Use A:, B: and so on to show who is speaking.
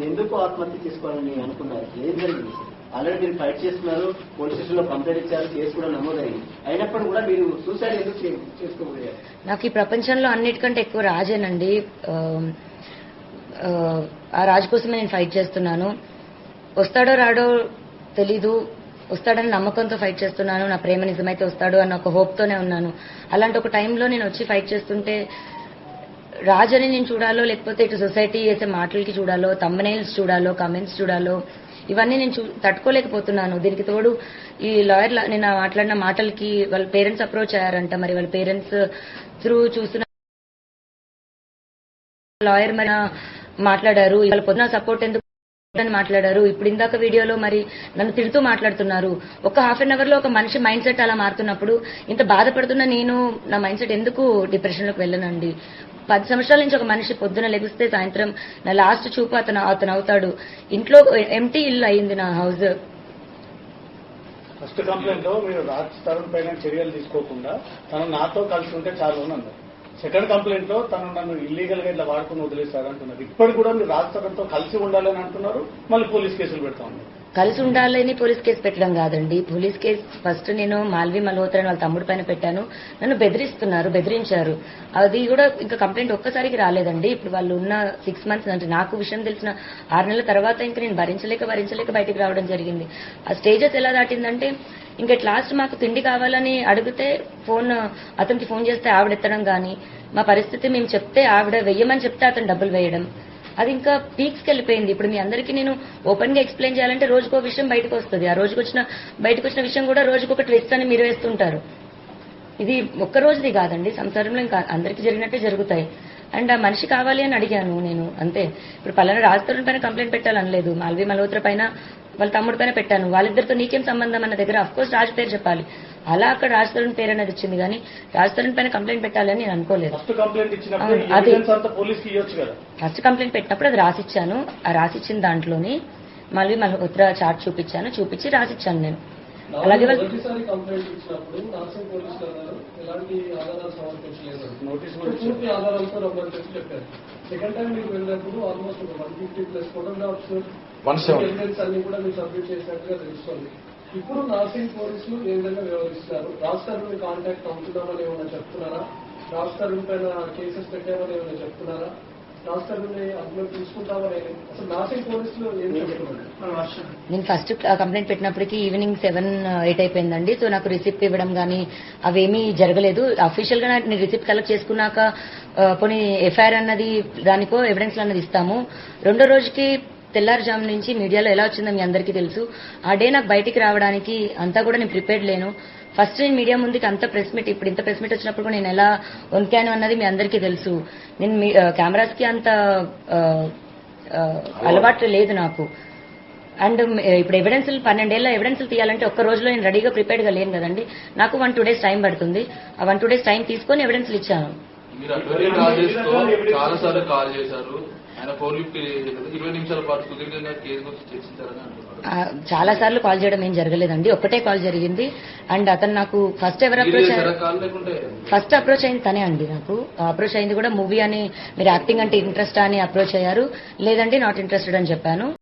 A: ఎందుకు ఆత్మహత్య చేసుకోవాలని అనుకున్నారు? ఏం జరిగింది? ఆల్రెడీ మీరు ఫైట్ చేస్తున్నారు, పోలీస్ స్టేషన్ లో కంప్లైంట్ ఇచ్చారు, కేసు కూడా నమోదైంది. అయినప్పుడు కూడా మీరు సూసైడ్ ఎందుకు చేసుకోబోయారు?
B: నాకు ఈ ప్రపంచంలో అన్నిటికంటే ఎక్కువ రాజేనండి. ఆ రాజు కోసమే నేను ఫైట్ చేస్తున్నాను. వస్తాడో రాడో తెలీదు, వస్తాడని నమ్మకంతో ఫైట్ చేస్తున్నాను. నా ప్రేమ నిజమైతే వస్తాడు అన్న ఒక హోప్తోనే ఉన్నాను. అలాంటి ఒక టైంలో నేను వచ్చి ఫైట్ చేస్తుంటే రాజని నేను చూడాలో, లేకపోతే ఇటు సొసైటీ చేసే మాటలకి చూడాలో, థంబ్నెయిల్స్ చూడాలో, కమెంట్స్ చూడాలో, ఇవన్నీ నేను తట్టుకోలేకపోతున్నాను. దీనికి తోడు ఈ లాయర్ నేను మాట్లాడిన మాటలకి వాళ్ళ పేరెంట్స్ అప్రోచ్ అయ్యారంట. మరి వాళ్ళ పేరెంట్స్ త్రూ చూస్తున్న లాయర్ మరి మాట్లాడారు. వాళ్ళ పొద్దున సపోర్ట్ ఎందుకు అని మాట్లాడారు. ఇప్పుడు ఇందాక వీడియోలో మరి నన్ను తిడుతూ మాట్లాడుతున్నారు. ఒక హాఫ్ అన్ అవర్ లో ఒక మనిషి మైండ్ సెట్ అలా మారుతున్నప్పుడు ఇంత బాధపడుతున్న నేను నా మైండ్ సెట్ ఎందుకు డిప్రెషన్ లోకి వెళ్ళనండి? 10 సంవత్సరాల నుంచి ఒక మనిషి పొద్దున లెగిస్తే సాయంత్రం నా లాస్ట్ చూపు అతను అవుతాడు. ఇంట్లో ఎంటీ ఇల్లు అయింది నా హౌస్.
C: ఫస్ట్ కంప్లైంట్ లో మీరు రాజ్ తరుణ్ పైన చర్యలు తీసుకోకుండా తను నాతో కలిసి ఉంటే చాలు అని అన్నారు. సెకండ్ కంప్లైంట్ లో తను నన్ను ఇల్లీగల్ గా ఇట్లా వాడుకుని వదిలేశారు అంటున్నారు. ఇప్పటికి కూడా మీరు రాజ్ తరుణ్ తో కలిసి ఉండాలని అంటున్నారు, మళ్ళీ పోలీస్ కేసులు పెడతా ఉన్నారు.
B: కలిసి ఉండాలని పోలీస్ కేసు పెట్టడం కాదండి. పోలీస్ కేసు ఫస్ట్ నేను మాల్వి మల్హోత్రా వాళ్ళ తమ్ముడి పైన పెట్టాను. నన్ను బెదిరించారు. అది కూడా ఇంకా కంప్లైంట్ ఒక్కసారికి రాలేదండి. ఇప్పుడు వాళ్ళు ఉన్న 6 మంత్స్ అంటే నాకు విషయం తెలిసిన 6 నెలల తర్వాత ఇంకా నేను భరించలేక బయటికి రావడం జరిగింది. ఆ స్టేజెస్ ఎలా దాటిందంటే ఇంకా లాస్ట్ మాకు తిండి కావాలని అడిగితే అతనికి ఫోన్ చేస్తే ఆవిడ ఎత్తడం కానీ, మా పరిస్థితి మేము చెప్తే ఆవిడ వెయ్యమని చెప్తే అతను డబ్బులు వేయడం, అది ఇంకా పీక్స్కి వెళ్ళిపోయింది. ఇప్పుడు మీ అందరికీ నేను ఓపెన్ గా ఎక్స్ప్లెయిన్ చేయాలంటే రోజుకో విషయం బయటకు వస్తుంది. ఆ బయటకు వచ్చిన విషయం కూడా రోజుకొక ట్విస్ట్ అని మీరు వేస్తుంటారు. ఇది ఒక్క రోజుది కాదండి, సంసారంలో ఇంకా అందరికీ జరిగినట్టే జరుగుతాయి. అండ్ ఆ మనిషి కావాలి అని అడిగాను నేను, అంతే. ఇప్పుడు పలానా రాజ్ తరుణ్ పైన కంప్లైంట్ పెట్టాలనలేదు, మాల్వి మల్హోత్రా పైన వాళ్ళ తమ్ముడి పైన పెట్టాను. వాళ్ళిద్దరితో నీకేం సంబంధం అన్న దగ్గర అఫ్కోర్స్ రాజ్ పేరు చెప్పాలి. అలా అక్కడ రాజ్ తరుణ్ పేరు అనేది వచ్చింది, కానీ రాజ్ తరుణ్ పైన కంప్లైంట్ పెట్టాలని నేను అనుకోలేదు. అది ఫస్ట్ కంప్లైంట్ పెట్టినప్పుడు అది రాసిచ్చాను. ఆ రాసిచ్చిన దాంట్లోని మాల్వి మల్హోత్రా చార్ట్ చూపించి రాసిచ్చాను నేను. అలాగే
D: సెకండ్ టైం మీకు వెళ్ళినప్పుడు ఆల్మోస్ట్ 150+ ఫోటోగ్రాఫ్స్ అన్ని కూడా మీరు సబ్మిట్ చేసినట్టుగా తెలుస్తుంది. ఇప్పుడు నార్సింగ్ పోలీసులు ఏ విధంగా వ్యవహరిస్తారు? రాజ్ తరుణ్ కాంటాక్ట్ అవుతున్నామని ఏమైనా చెప్తున్నారా? రాజ్ తరుణ్ పైన కేసెస్ పెట్టామని ఏమైనా చెప్తున్నారా? రాజ్ తరుణ్ అందులో తీసుకుంటామని అసలు నార్సింగ్ పోలీసులు ఏం చెప్తున్నారు?
B: నేను ఫస్ట్ కంప్లైంట్ పెట్టినప్పటికీ ఈవినింగ్ 7-8 అయిపోయిందండి. సో నాకు రిసిప్ట్ ఇవ్వడం కానీ అవేమీ జరగలేదు. అఫీషియల్ గా నేను రిసిప్ట్ కలెక్ట్ చేసుకున్నాక కొన్ని ఎఫ్ఐఆర్ అన్నది దానికో ఎవిడెన్స్ అన్నది ఇస్తాము. రెండో రోజుకి తెల్లారుజాము నుంచి మీడియాలో ఎలా వచ్చిందో మీ అందరికీ తెలుసు. ఆ డే నాకు బయటికి రావడానికి అంతా కూడా నేను ప్రిపేర్డ్ లేను. ఫస్ట్ నేను మీడియా ముందుకి అంత ప్రెస్ మీట్, ఇప్పుడు ఇంత ప్రెస్ మీట్ వచ్చినప్పుడు కూడా నేను ఎలా వణికాను అన్నది మీ అందరికీ తెలుసు. నేను కెమెరాస్ కి అంత అలవాటు లేదు నాకు. అండ్ ఇప్పుడు ఎవిడెన్స్లు 12 ఏళ్ల ఎవిడెన్స్లు తీయాలంటే ఒక్క రోజులో నేను రెడీగా ప్రిపేర్డ్ గా లేను కదండి. నాకు 1-2 డేస్ టైం పడుతుంది. ఆ 1-2 డేస్ టైం తీసుకొని ఎవిడెన్స్లు ఇచ్చాను. చాలా సార్లు కాల్ చేయడం ఏం జరగలేదండి, ఒక్కటే కాల్ జరిగింది. అండ్ అతను నాకు ఫస్ట్ అప్రోచ్ అయింది తనే అండి. నాకు అప్రోచ్ అయింది కూడా మూవీ అని, మీరు యాక్టింగ్ అంటే ఇంట్రెస్ట్ అని అప్రోచ్ అయ్యారు. లేదండి నాట్ ఇంట్రెస్టెడ్ అని చెప్పాను.